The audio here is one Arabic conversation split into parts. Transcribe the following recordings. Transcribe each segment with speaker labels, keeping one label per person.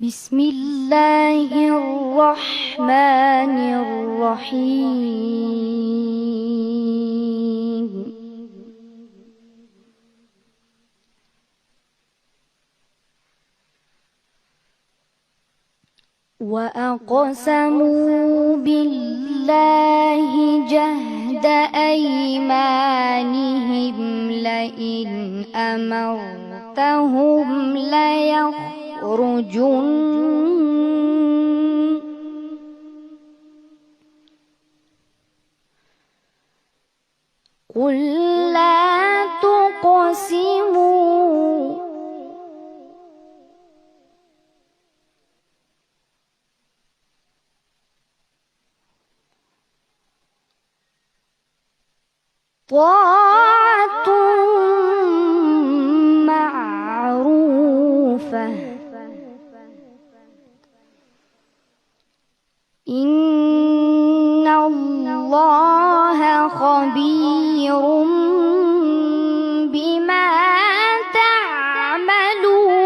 Speaker 1: بسم الله الرحمن الرحيم. وأقسموا بالله جهد أيمانهم لئن أمرتهم ليخرجن قل لا تقسموا طاعة معروفة إن الله خبير بما تعملون.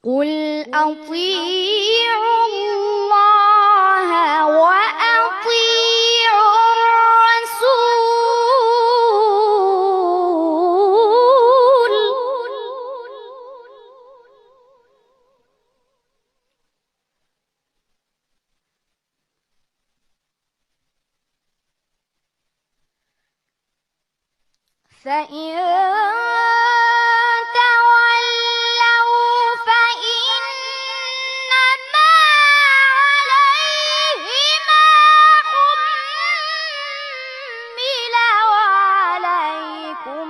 Speaker 1: قل أطيعوا الله وأطيعوا الرسول فإن تولوا فإنما عليه ما حمل وعليكم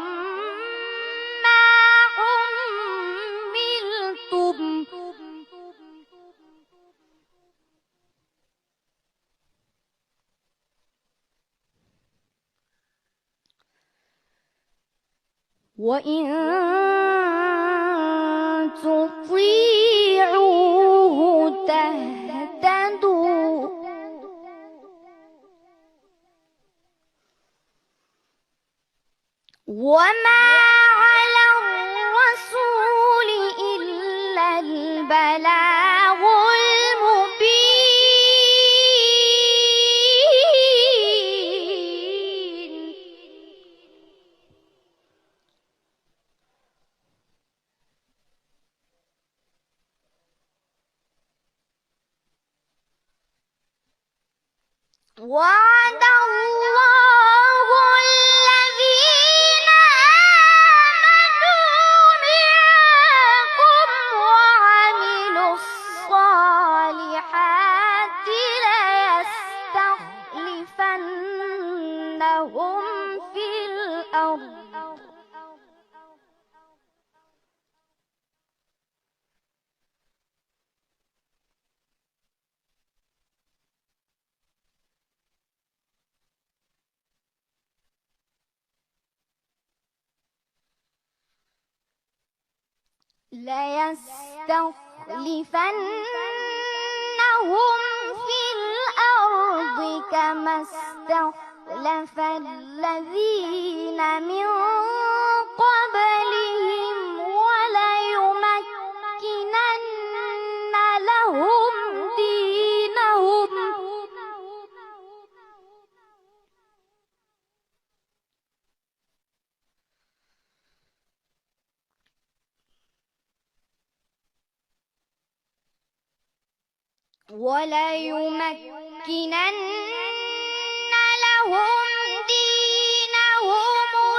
Speaker 1: ما حملتم وإن تطيعوه تهتدوا وما على الرسول إلا البلاغ المبين. وعد الله الذين آمنوا منكم وعملوا الصالحات ليستخلفنهم في الأرض كما استخلف الذين من قبلهم وليمكنن لهم دينهم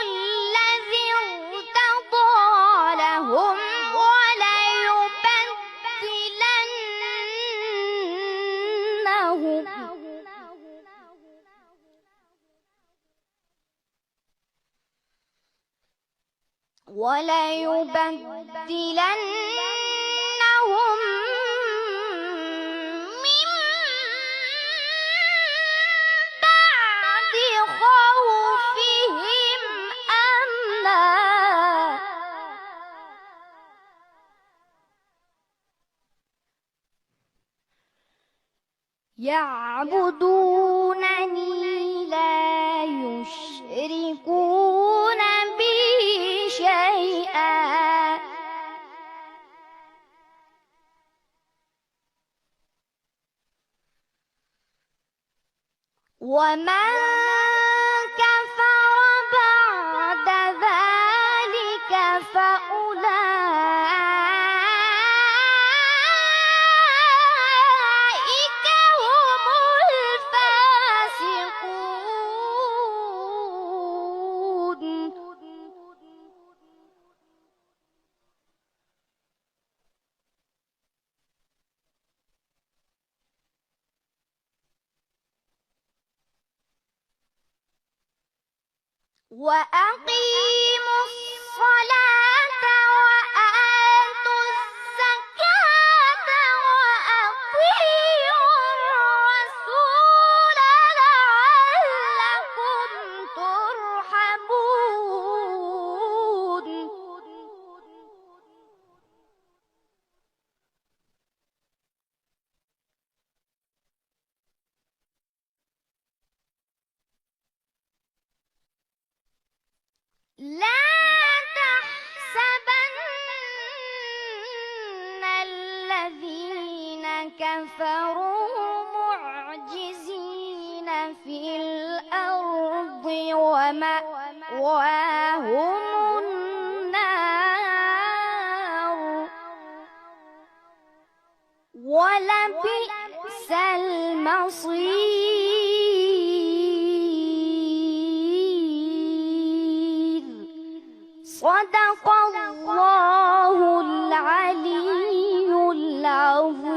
Speaker 1: الذي ارتضى لهم وليبدلنهم من بعد خوفهم أمنا يعبدونني لا يشركون بي شيئا ومن كفر بعد ذلك فأولئك هم الفاسقون. وأقيموا الصلاة وآتوا الزكاة وأطيعوا الرسول لعلكم ترحمون. لا تحسبن الذين كفروا معجزين في الأرض ومأواهم النار ولبئس المصير. صدق الله العلي العظيم.